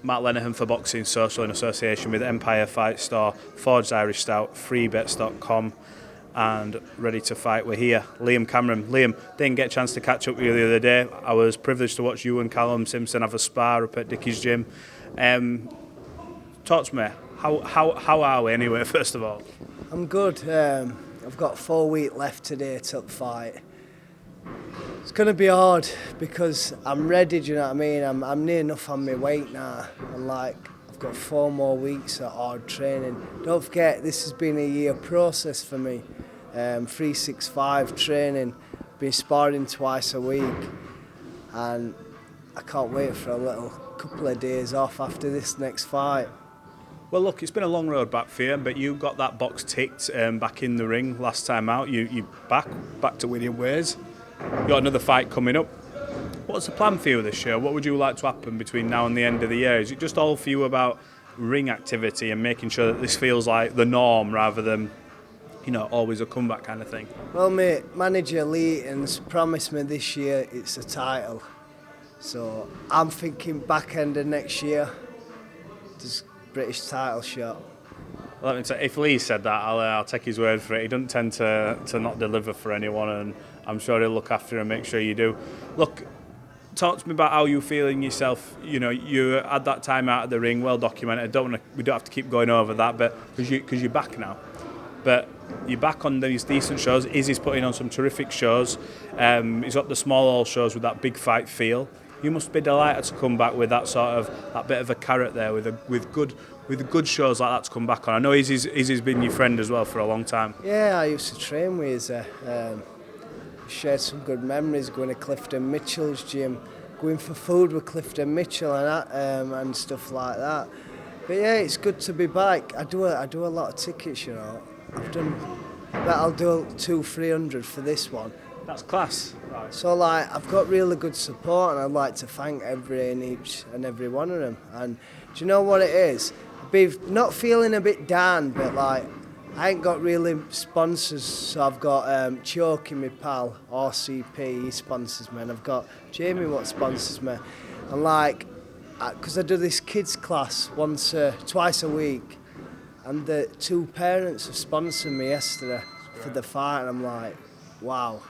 Matt Lenihan for Boxing Social in association with Empire Fight Store, Forged Irish Stout, freebets.com, and Ready to Fight. We're here. Liam Cameron. Liam, didn't get a chance to catch up with you the other day. I was privileged to watch you and Callum Simpson have a spar up at Dickie's gym. Talk to me. How are we anyway, first of all? I'm good. I've got 4 weeks left today to fight. It's going to be hard because I'm ready, do you know what I mean? I'm near enough on my weight now. And I've got 4 more weeks of hard training. Don't forget, this has been a year process for me. 365 training, been sparring twice a week. And I can't wait for a little couple of days off after this next fight. Well, look, it's been a long road back for you, but you got that box ticked back in the ring last time out. You back to winning ways. You got another fight coming up. What's the plan for you this year? What would you like to happen between now and the end of the year? Is it just all for you about ring activity and making sure that this feels like the norm rather than, always a comeback kind of thing? Well, mate, manager Leighton's promised me this year it's a title. So I'm thinking back end of next year, just British title shot. Let me say, if Lee said that, I'll take his word for it. He doesn't tend to not deliver for anyone, and I'm sure he'll look after you and make sure you do. Look, talk to me about how you're feeling yourself. You had that time out of the ring, well documented. We don't have to keep going over that, but because you're back now. But you're back on these decent shows. Izzy's putting on some terrific shows. He's got the small hall shows with that big fight feel. You must be delighted to come back with that bit of a carrot there, with good shows like that to come back on. I know Izzy's been your friend as well for a long time. Yeah, I used to train with Izzy. Shared some good memories going to Clifton Mitchell's gym, going for food with Clifton Mitchell and that, and stuff like that. But yeah, it's good to be back. I do a lot of tickets, I'll do 200-300 for this one. That's class. Right. So I've got really good support, and I'd like to thank each and every one of them. And do you know what it is? I've been not feeling a bit down, but I ain't got really sponsors. So I've got Choky, my pal, RCP, he sponsors me, and I've got Jamie what sponsors me. And because I do this kids class twice a week, and the 2 parents have sponsored me yesterday for the fight, and I'm like, wow.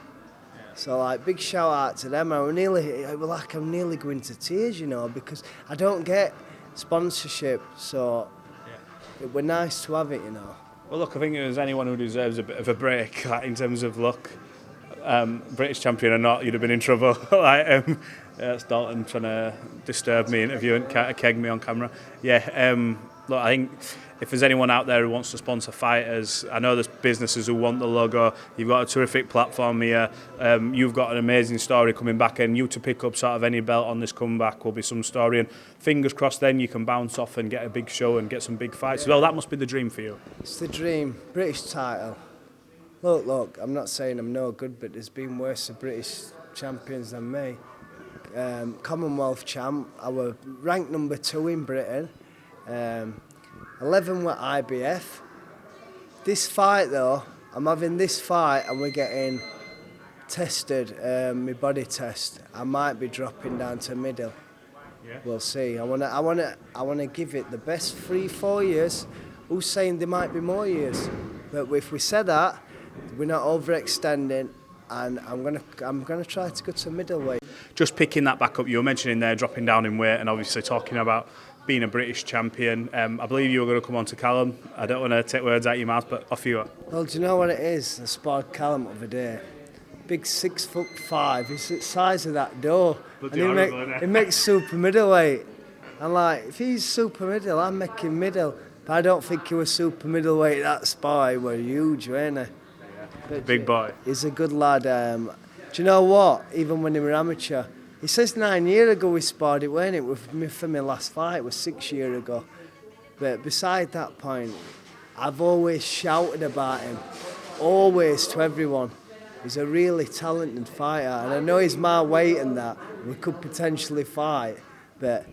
So big shout out to them. I'm nearly going to tears, because I don't get sponsorship, so it were nice to have it, Well, look, I think there's anyone who deserves a bit of a break, in terms of luck, British champion or not, you'd have been in trouble. That's Dalton trying to disturb me, interviewing, keg me on camera. Yeah, look, I think if there's anyone out there who wants to sponsor fighters, I know there's businesses who want the logo. You've got a terrific platform here. You've got an amazing story coming back, and you to pick up sort of any belt on this comeback will be some story. And fingers crossed, then you can bounce off and get a big show and get some big fights. Well, that must be the dream for you. It's the dream. British title. Look, I'm not saying I'm no good, but there's been worse British champions than me. Commonwealth champ. I was ranked number 2 in Britain. 11 with IBF. This fight though, I'm having this fight and we're getting tested, my body test. I might be dropping down to middle. Yeah. We'll see. I wanna give it the best 3-4 years. Who's saying there might be more years? But if we said that, we're not overextending, and I'm gonna try to go to middleweight. Just picking that back up, you were mentioning there dropping down in weight and obviously talking about being a British champion. I believe you were going to come on to Callum. I don't want to take words out of your mouth, but off you go. Well, do you know what it is? I sparred Callum the other day. Big 6'5". He's the size of that door. And he makes super middleweight. And if he's super middle, I'm making middle. But I don't think he was super middleweight. That spar, he was huge, wasn't he? Yeah. Big boy. He's a good lad. Do you know what? Even when he was amateur, he says 9 years ago we sparred it, weren't it? With me for my last fight, it was 6 years ago. But beside that point, I've always shouted about him, always to everyone. He's a really talented fighter, and I know he's my weight and that we could potentially fight, but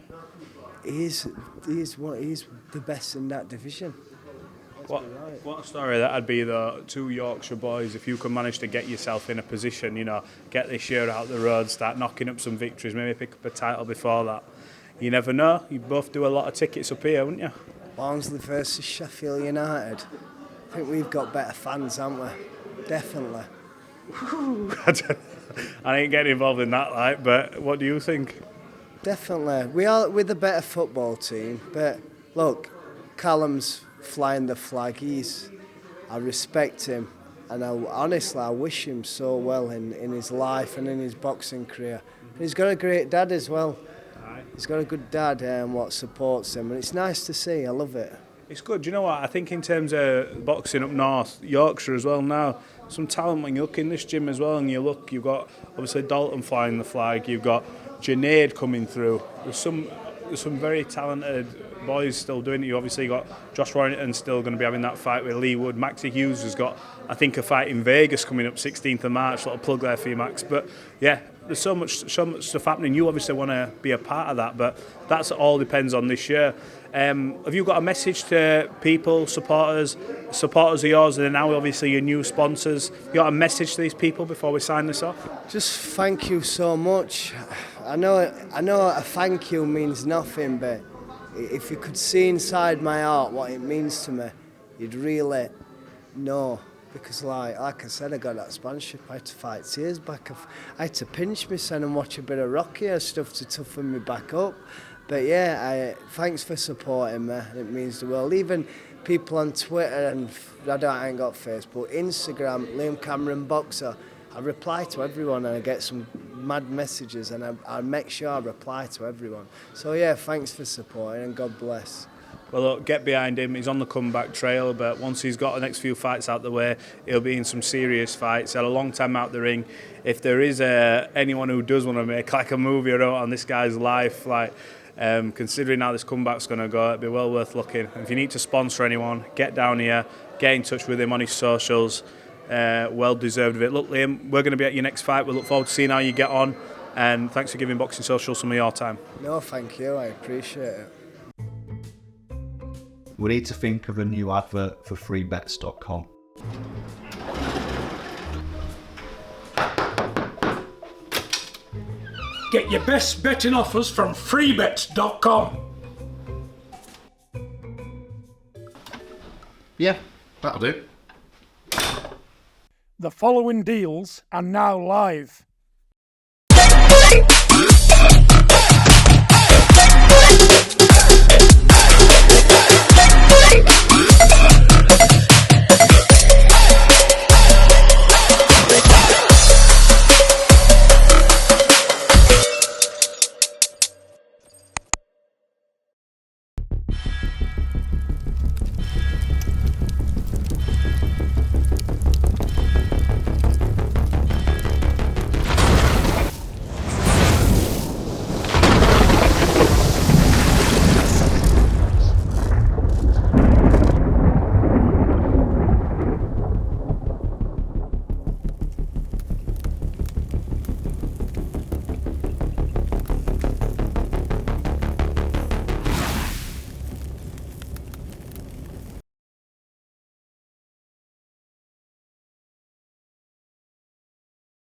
he's the best in that division. What a story that'd be, though, 2 Yorkshire boys, if you could manage to get yourself in a position, get this year out the road, start knocking up some victories, maybe pick up a title before that. you never know. You both do a lot of tickets up here, wouldn't you? Barnsley versus Sheffield United. I think we've got better fans, haven't we? Definitely. I ain't getting involved in that, like, but what do you think? Definitely. We're the better football team, but look, Callum's flying the flag. I respect him, and honestly, I wish him so well in his life and in his boxing career. And he's got a great dad as well. He's got a good dad what supports him, and it's nice to see. I love it. It's good. Do you know what? I think in terms of boxing up north, Yorkshire as well now, some talent when you look in this gym as well, and you look, you've got obviously Dalton flying the flag, you've got Junaid coming through. There's some very talented boys still doing it. You obviously got Josh Warrington still going to be having that fight with Lee Wood. Maxie Hughes has got, I think, a fight in Vegas coming up 16th of March. Little plug there for you, Max. But yeah, there's so much stuff happening. You obviously want to be a part of that, but that's all depends on this year. Have you got a message to people, supporters of yours, and now obviously your new sponsors? You got a message to these people before we sign this off? Just thank you so much. I know a thank you means nothing, but if you could see inside my heart what it means to me, you'd really know. Because like I said, I got that sponsorship. I had to fight tears back. I had to pinch my son and watch a bit of Rocky and stuff to toughen me back up. But yeah, thanks for supporting me. It means the world. Even people on Twitter and I ain't got Facebook, Instagram, Liam Cameron Boxer. I reply to everyone and I get some mad messages and I make sure I reply to everyone. So yeah, thanks for supporting and God bless. Well, look, get behind him. He's on the comeback trail, but once he's got the next few fights out the way, he'll be in some serious fights. He had a long time out the ring. If there is anyone who does want to make like a movie on this guy's life, like considering how this comeback's going to go, it'd be well worth looking. If you need to sponsor anyone, get down here, get in touch with him on his socials. Well deserved of it. Look, Liam, we're going to be at your next fight. We look forward to seeing how you get on, and thanks for giving Boxing Social some of your time. No, thank you. I appreciate it. We need to think of a new advert for freebets.com. Get your best betting offers from freebets.com. Yeah, that'll do. The following deals are now live.